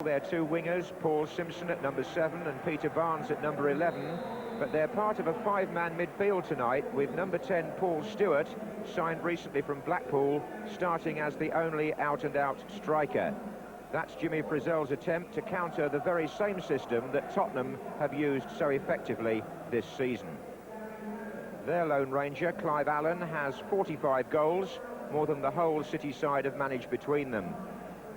Their two wingers, Paul Simpson at number 7 and Peter Barnes at number 11, but they're part of a 5-man midfield tonight with number 10 Paul Stewart, signed recently from Blackpool, starting as the only out-and-out striker. That's Jimmy Frizzell's attempt to counter the very same system that Tottenham have used so effectively this season. Their Lone Ranger, Clive Allen, has 45 goals, more than the whole City side have managed between them.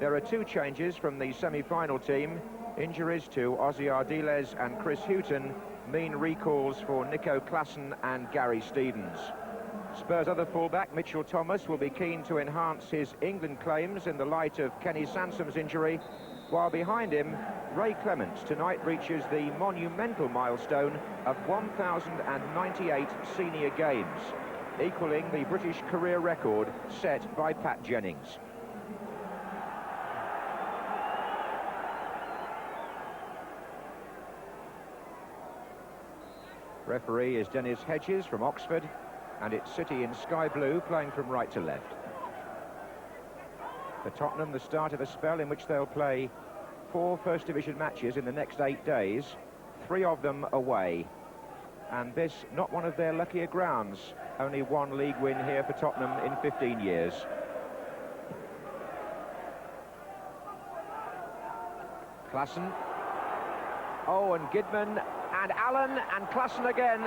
There are 2 changes from the semi-final team. Injuries to Ozzy Ardiles and Chris Hughton mean recalls for Nico Claesen and Gary Stevens. Spurs' other fullback, Mitchell Thomas, will be keen to enhance his England claims in the light of Kenny Sansom's injury, while behind him, Ray Clemence tonight reaches the monumental milestone of 1,098 senior games, equalling the British career record set by Pat Jennings. Referee is Dennis Hedges from Oxford, and it's City in sky blue playing from right to left. For Tottenham, the start of a spell in which they'll play 4 First Division matches in the next 8 days, 3 of them away. And this, not one of their luckier grounds. Only 1 league win here for Tottenham in 15 years. Claesen. Oh, and Gidman, and Allen, and Claesen again.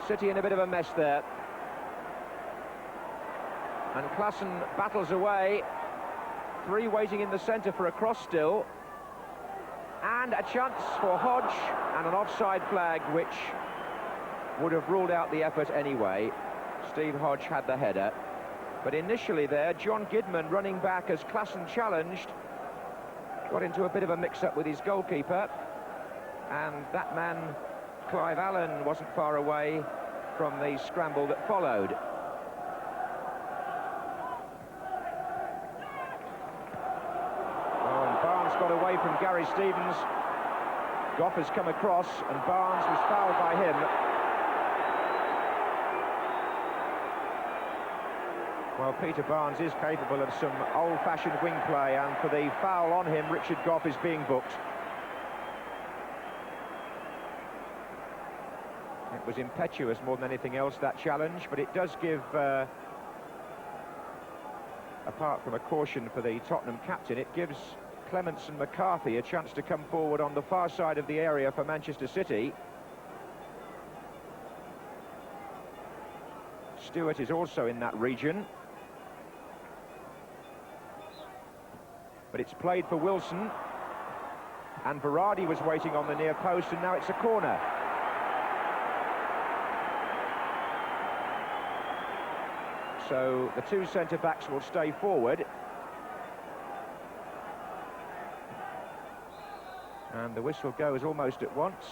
City in a bit of a mess there. And Claesen battles away. 3 waiting in the centre for a cross still. And a chance for Hodge, and an offside flag which would have ruled out the effort anyway. Steve Hodge had the header. But initially there, John Gidman running back as Claesen challenged. Got into a bit of a mix-up with his goalkeeper. And that man, Clive Allen, wasn't far away from the scramble that followed. Oh, and Barnes got away from Gary Stevens. Gough has come across, and Barnes was fouled by him. Well, Peter Barnes is capable of some old-fashioned wing play, and for the foul on him, Richard Gough is being booked. It was impetuous more than anything else, that challenge, but it does give, apart from a caution for the Tottenham captain, it gives Clemence and McCarthy a chance to come forward on the far side of the area for Manchester City. Stewart is also in that region. But it's played for Wilson. And Varady was waiting on the near post, and now it's a corner. So the 2 centre-backs will stay forward. And the whistle goes almost at once.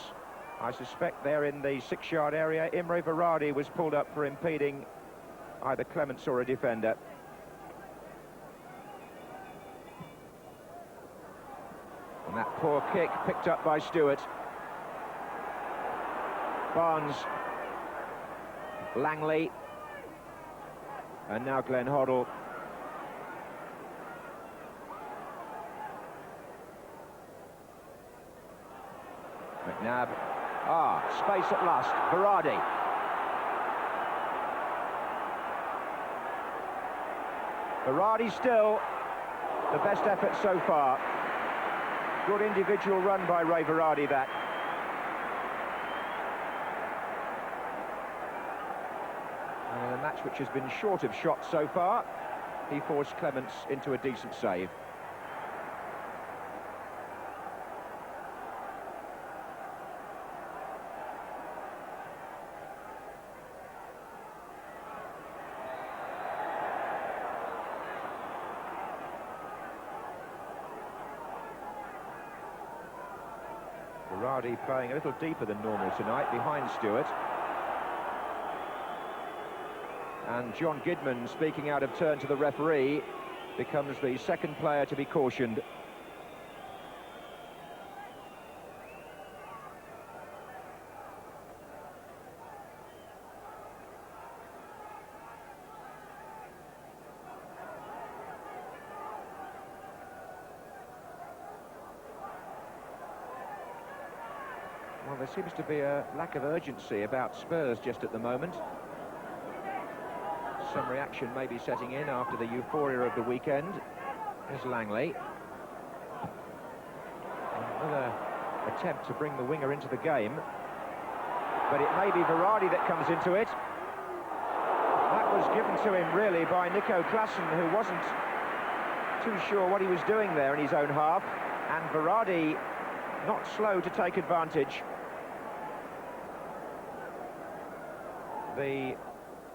I suspect they're in the 6-yard area. Imre Varady was pulled up for impeding either Clemence or a defender. And that poor kick picked up by Stewart. Barnes. Langley. And now Glenn Hoddle. McNabb. Space at last. Varady. Varady still the best effort so far. Good individual run by Ray Varady, that. And in a match which has been short of shots so far, he forced Clemence into a decent save. Varady playing a little deeper than normal tonight, behind Stewart. And John Gidman, speaking out of turn to the referee, becomes the second player to be cautioned. Well, there seems to be a lack of urgency about Spurs just at the moment. Some reaction may be setting in after the euphoria of the weekend. There's Langley. Another attempt to bring the winger into the game. But it may be Verratti that comes into it. That was given to him, really, by Nico Claesen, who wasn't too sure what he was doing there in his own half. And Verratti not slow to take advantage. The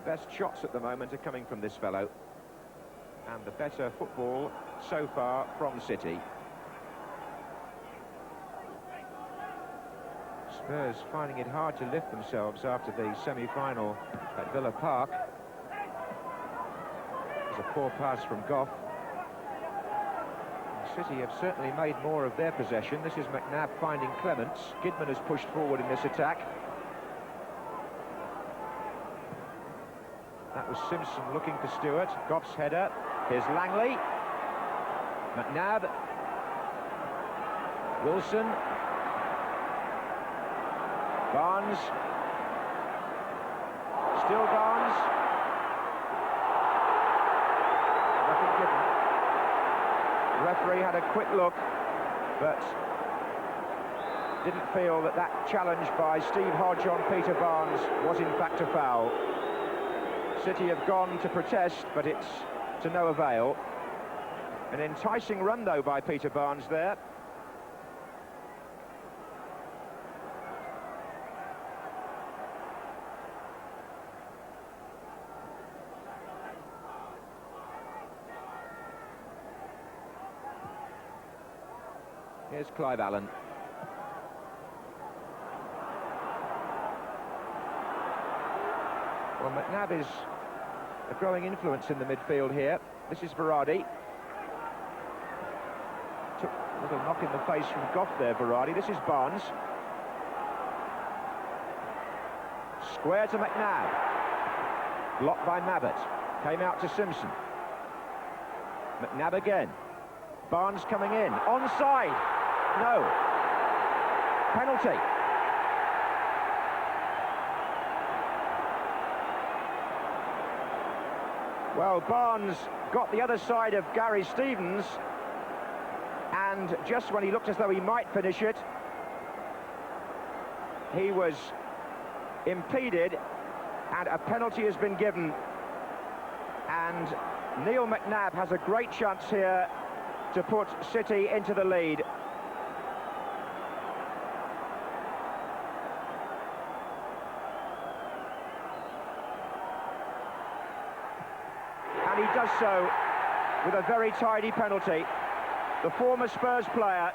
best shots at the moment are coming from this fellow. And the better football so far from City. Spurs finding it hard to lift themselves after the semi-final at Villa Park. There's a poor pass from Gough. City have certainly made more of their possession. This is McNabb finding Clemence. Kidman has pushed forward in this attack. That was Simpson looking for Stewart. Gough's header. Here's Langley. McNabb. Wilson. Barnes. Still Barnes. Nothing given. The referee had a quick look, but didn't feel that that challenge by Steve Hodge on Peter Barnes was in fact a foul. City have gone to protest, but it's to no avail. An enticing run, though, by Peter Barnes there. Here's Clive Allen. Well, McNabb is a growing influence in the midfield here. This is Verratti. Took a little knock in the face from Gough there, Verratti. This is Barnes. Square to McNabb. Blocked by Mabbutt. Came out to Simpson. McNabb again. Barnes coming in. Onside. No. Penalty. Well, Barnes got the other side of Gary Stevens, and just when he looked as though he might finish it, he was impeded, and a penalty has been given. And Neil McNabb has a great chance here to put City into the lead. And he does so with a very tidy penalty. The former Spurs player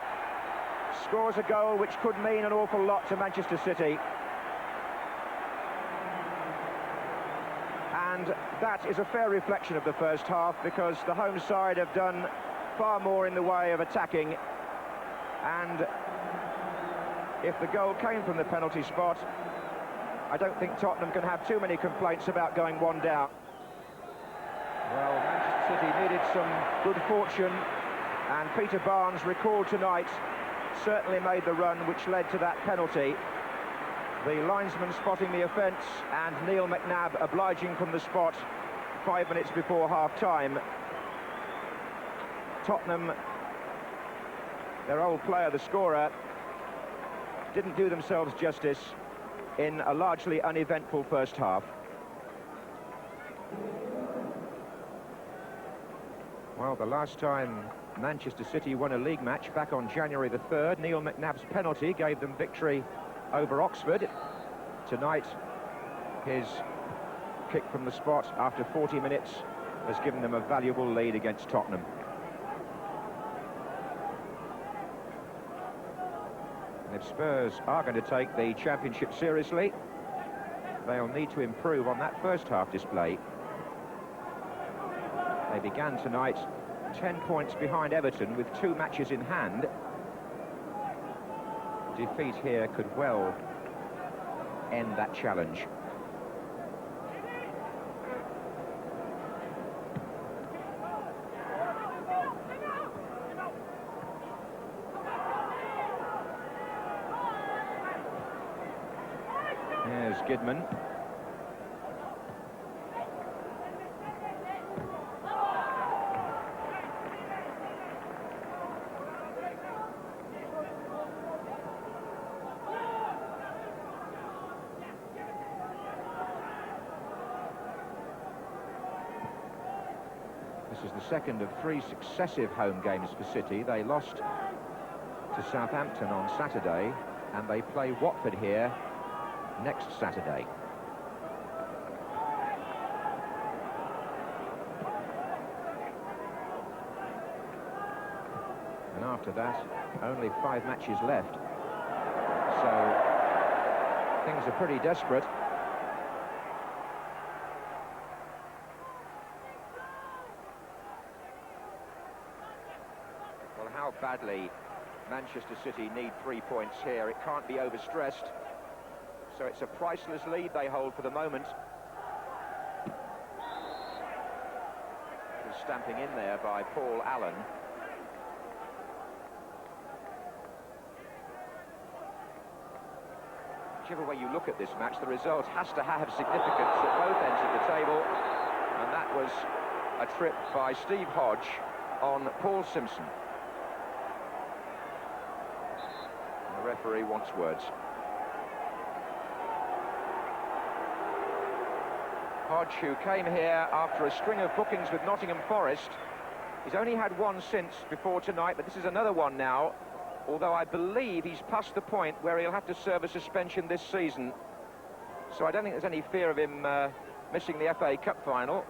scores a goal which could mean an awful lot to Manchester City. And that is a fair reflection of the first half, because the home side have done far more in the way of attacking. And if the goal came from the penalty spot, I don't think Tottenham can have too many complaints about going one down. Well, Manchester City needed some good fortune, and Peter Barnes, recalled tonight, certainly made the run which led to that penalty. The linesman spotting the offence, and Neil McNabb obliging from the spot 5 minutes before half-time. Tottenham, their old player, the scorer, didn't do themselves justice in a largely uneventful first half. Well, the last time Manchester City won a league match, back on January the 3rd, Neil McNabb's penalty gave them victory over Oxford. Tonight, his kick from the spot after 40 minutes has given them a valuable lead against Tottenham. And if Spurs are going to take the championship seriously, they'll need to improve on that first half display. They began tonight 10 points behind Everton with 2 matches in hand. Defeat here could well end that challenge. Here's Gidman. This is the second of 3 successive home games for City. They lost to Southampton on Saturday, and they play Watford here next Saturday. And after that, only 5 matches left. So things are pretty desperate. Well, how badly Manchester City need 3 points here. It can't be overstressed. So it's a priceless lead they hold for the moment. Stamping in there by Paul Allen. Whichever way you look at this match, the result has to have significance at both ends of the table. And that was a trip by Steve Hodge on Paul Simpson. The referee wants words. Hodge, who came here after a string of bookings with Nottingham Forest. He's only had one since before tonight, but this is another one now, although I believe he's past the point where he'll have to serve a suspension this season. So I don't think there's any fear of him missing the FA Cup final.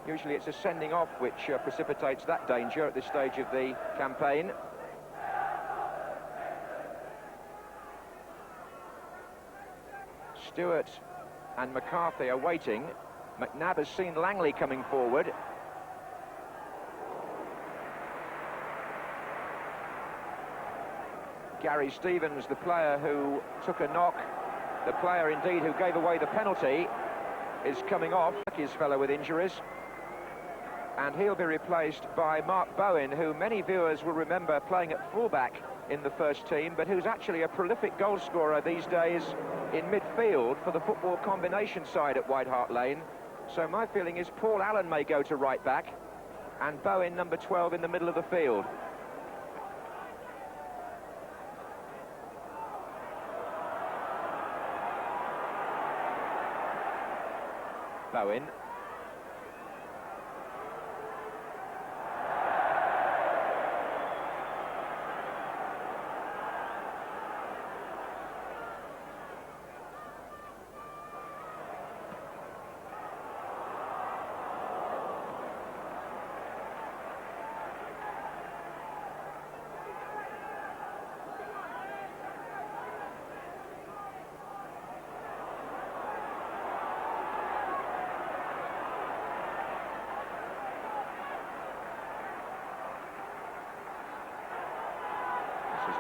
Usually it's a sending off which precipitates that danger at this stage of the campaign. Stewart and McCarthy are waiting. McNabb has seen Langley coming forward. Gary Stevens, the player who took a knock, the player indeed who gave away the penalty, is coming off, his fellow with injuries. And he'll be replaced by Mark Bowen, who many viewers will remember playing at fullback in the first team, but who's actually a prolific goal scorer these days in midfield for the football combination side at White Hart Lane. So my feeling is Paul Allen may go to right back and Bowen number 12 in the middle of the field. Bowen.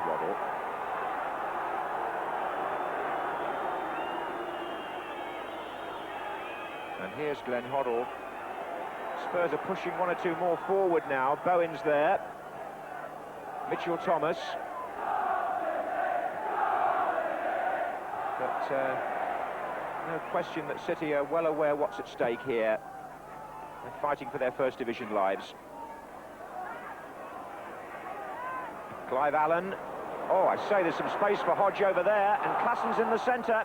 Waddle. And here's Glenn Hoddle. Spurs are pushing 1 or 2 more forward now. Bowen's there. Mitchell Thomas. But no question that City are well aware what's at stake here. They're fighting for their first division lives. Clive Allen. Oh, I say there's some space for Hodge over there, and Claesen's in the centre.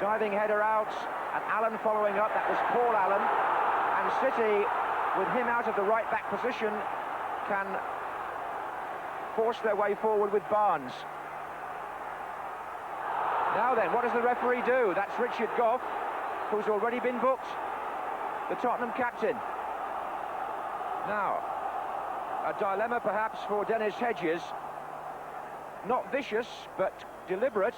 Diving header out, and Allen following up. That was Paul Allen. And City, with him out of the right-back position, can force their way forward with Barnes. Now then, what does the referee do? That's Richard Gough, who's already been booked, the Tottenham captain. Now, a dilemma perhaps for Dennis Hedges. Not vicious, but deliberate.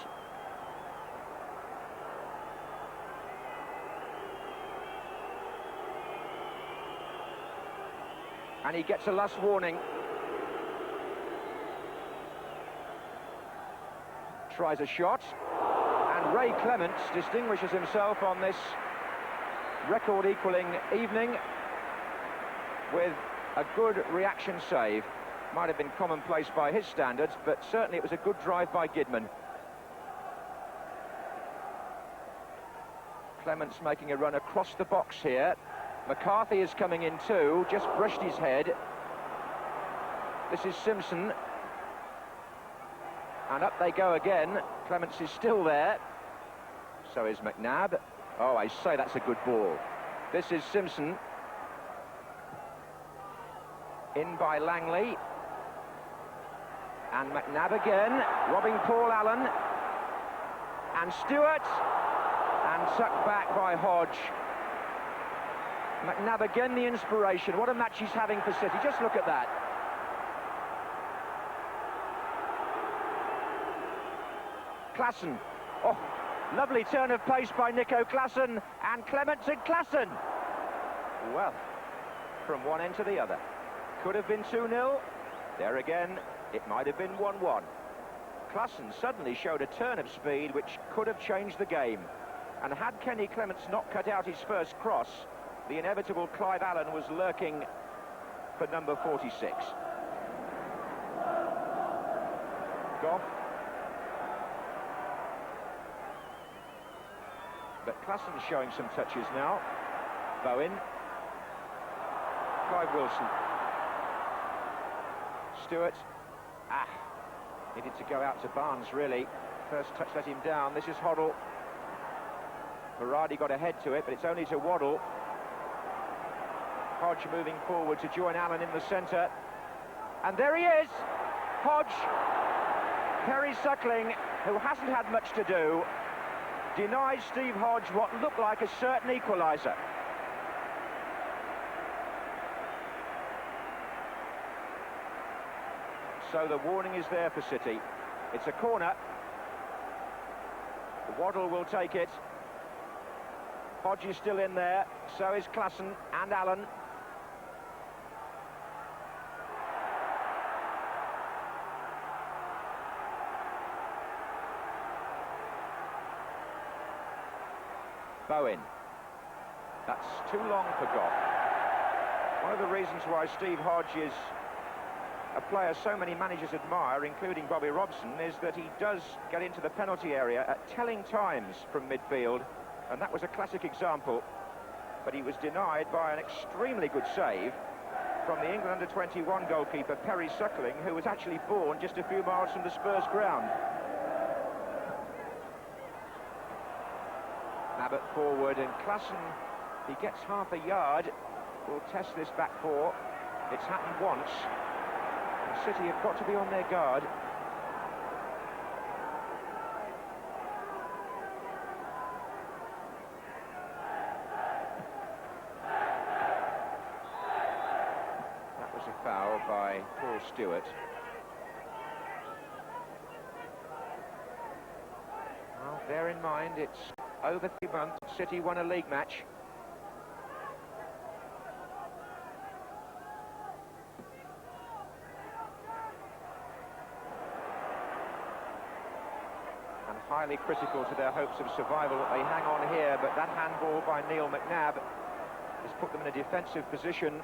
And he gets a last warning. Tries a shot. And Ray Clemence distinguishes himself on this record-equaling evening with a good reaction save. Might have been commonplace by his standards, but certainly it was a good drive by Gidman. Clemence making a run across the box here. McCarthy is coming in too, just brushed his head. This is Simpson. And up they go again. Clemence is still there. So is McNabb. Oh, I say that's a good ball. This is Simpson. In by Langley. And McNabb again, robbing Paul Allen. And Stewart. And tucked back by Hodge. McNabb again, the inspiration. What a match he's having for City. Just look at that. Claesen. Oh, lovely turn of pace by Nico Claesen. And Clemence and Claesen. Well, from one end to the other. Could have been 2-0. There again, it might have been 1-1. Claesen suddenly showed a turn of speed which could have changed the game. And had Kenny Clemence not cut out his first cross, the inevitable Clive Allen was lurking for number 46. Gough. But Claesen's showing some touches now. Bowen. Clive Wilson. Stewart. Needed to go out to Barnes, really. First touch let him down. This is Hoddle. Berardi got ahead to it, but it's only to Waddle. Hodge moving forward to join Allen in the centre. And there he is! Hodge. Perry Suckling, who hasn't had much to do, denies Steve Hodge what looked like a certain equaliser. So the warning is there for City. It's a corner. Waddle will take it. Hodge is still in there, so is Claesen and Allen. Bowen. That's too long for Gough. One of the reasons why Steve Hodge is a player so many managers admire, including Bobby Robson, is that he does get into the penalty area at telling times from midfield, and that was a classic example. But he was denied by an extremely good save from the England under-21 goalkeeper Perry Suckling, who was actually born just a few miles from the Spurs ground. Mabbutt forward, and Claesen, he gets half a yard. We'll test this back four. It's happened once. And City have got to be on their guard. That was a foul by Paul Stewart. Well, bear in mind, it's over 3 months, City won a league match. And highly critical to their hopes of survival that they hang on here, but that handball by Neil McNabb has put them in a defensive position.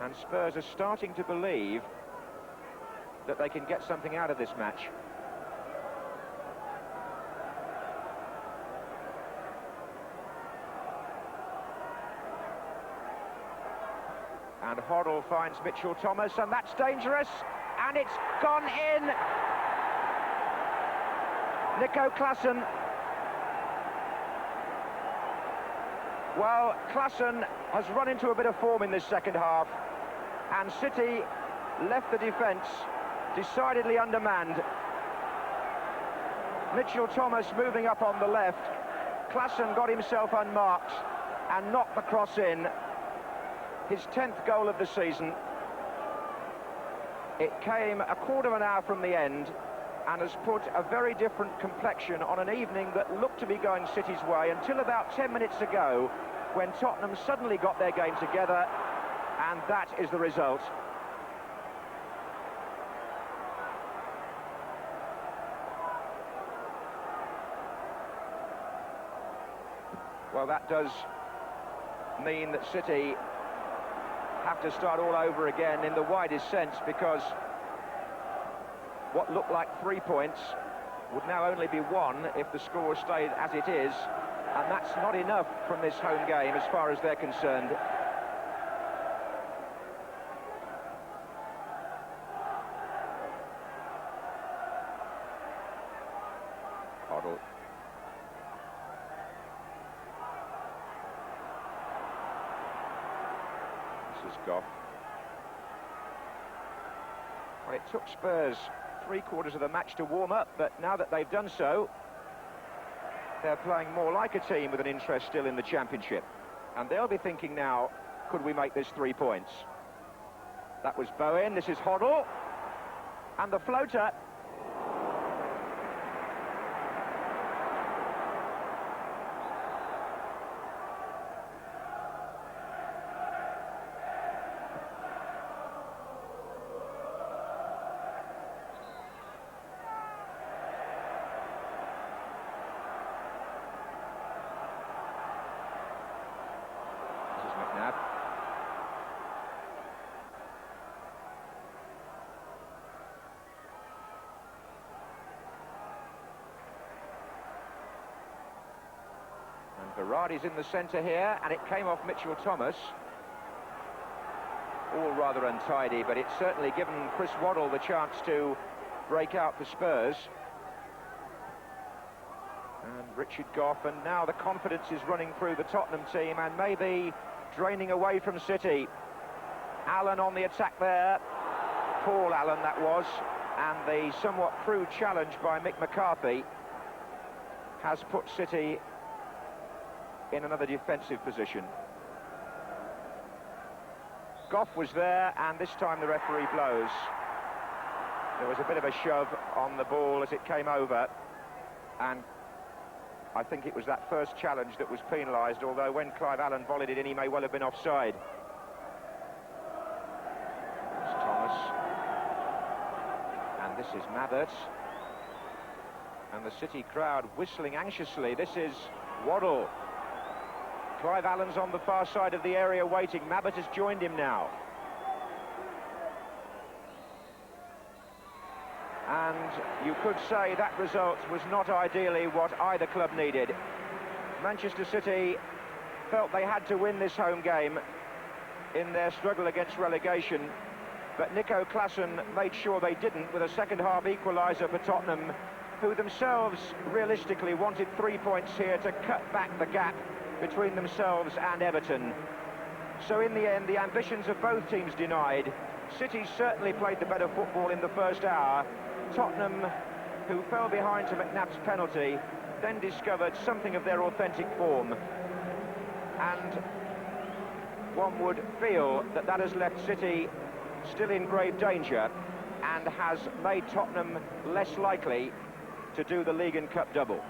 And Spurs are starting to believe that they can get something out of this match. And Hoddle finds Mitchell Thomas, and that's dangerous, and it's gone in. Nico Claesen. Well, Claesen has run into a bit of form in this second half, and City left the defence decidedly undermanned. Mitchell Thomas moving up on the left. Claesen got himself unmarked and knocked the cross in. His 10th goal of the season. It came a quarter of an hour from the end and has put a very different complexion on an evening that looked to be going City's way until about 10 minutes ago, when Tottenham suddenly got their game together, and that is the result. Well, that does mean that City have to start all over again in the widest sense, because what looked like 3 points would now only be 1 if the score stayed as it is. And that's not enough from this home game as far as they're concerned. Hoddle. This is Gough. Well, it took Spurs 3/4 of the match to warm up, but now that they've done so, they're playing more like a team with an interest still in the Championship. And they'll be thinking now, could we make this 3 points? That was Bowen, this is Hoddle. And the floater. Berardi's in the centre here, and it came off Mitchell Thomas. All rather untidy, but it's certainly given Chris Waddle the chance to break out for Spurs. And Richard Gough, and now the confidence is running through the Tottenham team and maybe draining away from City. Allen on the attack there. Paul Allen that was, and the somewhat crude challenge by Mick McCarthy has put City in another defensive position. Gough was there, and this time the referee blows. There was a bit of a shove on the ball as it came over, and I think it was that first challenge that was penalised, although when Clive Allen volleyed it in, he may well have been offside. It's Thomas. And this is Mabbutt. And the City crowd whistling anxiously. This is Waddle. Clive Allen's on the far side of the area waiting. Mabbutt has joined him now. And you could say that result was not ideally what either club needed. Manchester City felt they had to win this home game in their struggle against relegation, but Nico Claesen made sure they didn't with a second-half equaliser for Tottenham, who themselves realistically wanted 3 points here to cut back the gap between themselves and Everton. So in the end, the ambitions of both teams denied. City certainly played the better football in the first hour. Tottenham, who fell behind to McNabb's penalty, then discovered something of their authentic form. And one would feel that that has left City still in grave danger and has made Tottenham less likely to do the League and Cup double.